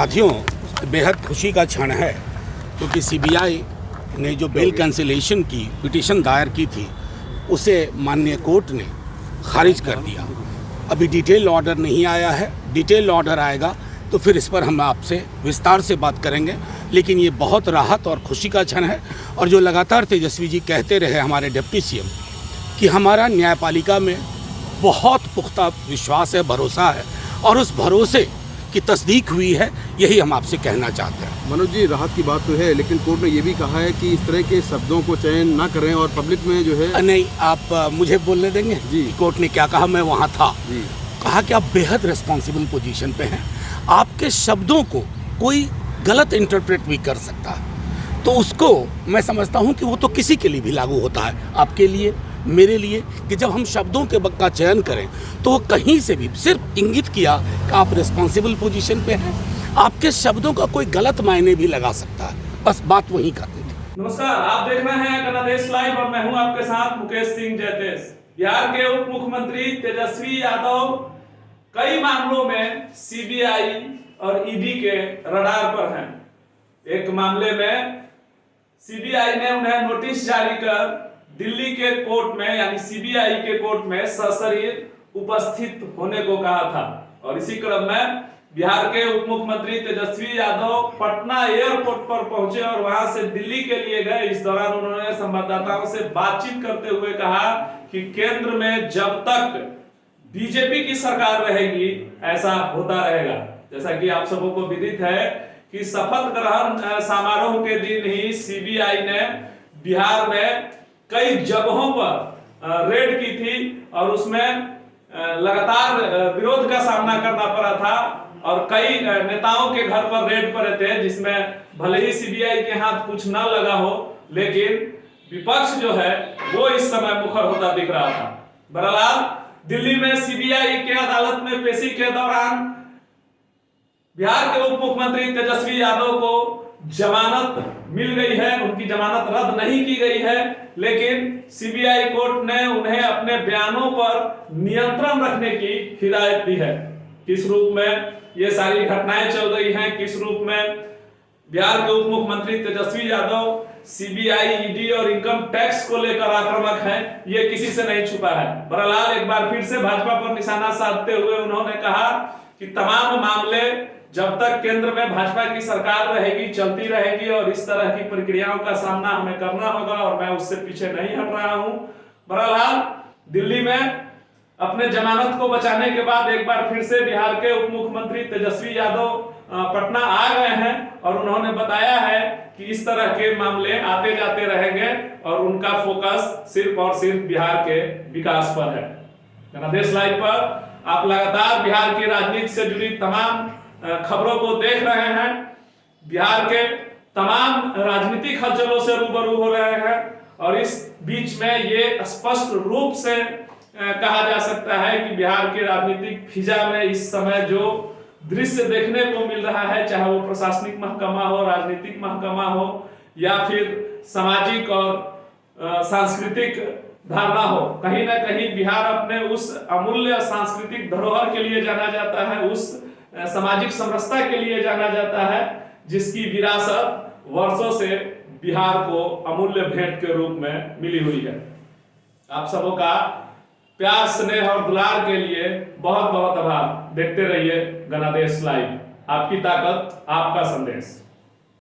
साथियों, बेहद खुशी का क्षण है क्योंकि सीबीआई ने जो बेल कैंसिलेशन की पिटीशन दायर की थी उसे माननीय कोर्ट ने खारिज कर दिया। अभी डिटेल ऑर्डर नहीं आया है, डिटेल ऑर्डर आएगा तो फिर इस पर हम आपसे विस्तार से बात करेंगे। लेकिन ये बहुत राहत और खुशी का क्षण है। और जो लगातार तेजस्वी जी कहते रहे हमारे डिप्टी सीएम कि हमारा न्यायपालिका में बहुत पुख्ता विश्वास है, भरोसा है, और उस भरोसे की तस्दीक हुई है, यही हम आपसे कहना चाहते हैं। मनोज जी, राहत की बात तो है, लेकिन कोर्ट ने ये भी कहा है कि इस तरह के शब्दों को चयन ना करें और पब्लिक में जो है नहीं, आप मुझे बोलने देंगे जी। कोर्ट ने क्या कहा? मैं वहाँ था जी। कहा कि आप बेहद रिस्पॉन्सिबल पोजीशन पे हैं, आपके शब्दों को कोई गलत इंटरप्रेट भी कर सकता है, तो उसको मैं समझता हूँ कि वो तो किसी के लिए भी लागू होता है, आपके लिए, मेरे लिए, कि जब हम शब्दों के का चयन करें तो वो कहीं से भी सिर्फ इंगित किया कि आप रिस्पॉन्सिबल पोजीशन पे हैं, आपके शब्दों का कोई गलत मायने भी लगा सकता है, बस बात वही करनी थी। नमस्कार, आप देख रहे हैं गणादेश लाइव और मैं हूं आपके साथ मुकेश सिंह जयतेश। बिहार के उप मुख्यमंत्री तेजस्वी यादव कई मामलों में सीबीआई और ईडी के रडार पर हैं। एक मामले में सीबीआई ने उन्हें नोटिस जारी कर दिल्ली के कोर्ट में यानी सीबीआई के कोर्ट में सशरीर उपस्थित होने को कहा था। और इसी क्रम में बिहार के उप मुख्यमंत्री तेजस्वी यादव पटना एयरपोर्ट पर पहुंचे और वहां से दिल्ली के लिए गए। इस दौरान उन्होंने संवाददाताओं से बातचीत करते हुए कहा कि केंद्र में जब तक बीजेपी की सरकार रहेगी ऐसा होता रहेगा। जैसा कि आप सबों को विदित है कि शपथ ग्रहण समारोह के दिन ही सीबीआई ने बिहार में कई जगहों पर रेड की थी और उसमें लगातार विरोध का सामना करना पड़ा था और कई नेताओं के घर पर रेड पड़े थे, जिसमें भले ही सीबीआई के हाथ कुछ न लगा हो, लेकिन विपक्ष जो है वो इस समय मुखर होता दिख रहा था। बहरहाल दिल्ली में सीबीआई के अदालत में पेशी के दौरान बिहार के उप मुख्यमंत्री तेजस्वी यादव को जमानत मिल गई है, उनकी जमानत रद्द नहीं की गई है, लेकिन सीबीआई कोर्ट ने उन्हें अपने बयानों पर नियंत्रण रखने की हिदायत दी है। किस रूप में ये सारी घटनाएं चल रही हैं, किस रूप में बिहार के उप मुख्यमंत्री तेजस्वी यादव सीबीआई, ईडी और इनकम टैक्स को लेकर आक्रामक हैं, ये किसी से नहीं छुपा है। बहरहाल एक बार फिर से भाजपा पर निशाना साधते हुए उन्होंने कहा कि तमाम मामले जब तक केंद्र में भाजपा की सरकार रहेगी, चलती रहेगी और इस तरह की प्रक्रियाओं का सामना हमें करना होगा और मैं उससे पीछे नहीं हट रहा हूं। बहरहाल दिल्ली में अपने जमानत को बचाने के बाद एक बार फिर से बिहार के उप मुख्यमंत्री तेजस्वी यादव पटना आ गए हैं और उन्होंने बताया है कि इस तरह के मामले आते जाते रहेंगे और उनका फोकस सिर्फ और सिर्फ बिहार के विकास पर है। गणादेश लाइव पर आप लगातार बिहार की राजनीति से जुड़ी तमाम खबरों को देख रहे हैं। बिहार के तमाम राजनीतिक हलचलों से रूबरू हो रहे हैं और इस बीच में ये स्पष्ट रूप से कहा जा सकता है कि बिहार की राजनीतिक फिजा में इस समय जो दृश्य देखने को मिल रहा है, चाहे वो प्रशासनिक महकमा हो, राजनीतिक महकमा हो या फिर सामाजिक और सांस्कृतिक धारणा हो, कहीं ना कहीं बिहार अपने उस अमूल्य सांस्कृतिक धरोहर के लिए जाना जाता है, उस सामाजिक समरसता के लिए जाना जाता है, जिसकी विरासत वर्षों से बिहार को अमूल्य भेंट के रूप में मिली हुई है। आप सबों का प्यार, स्नेह और दुलार के लिए बहुत बहुत आभार। देखते रहिए गणादेश लाइव, आपकी ताकत, आपका संदेश।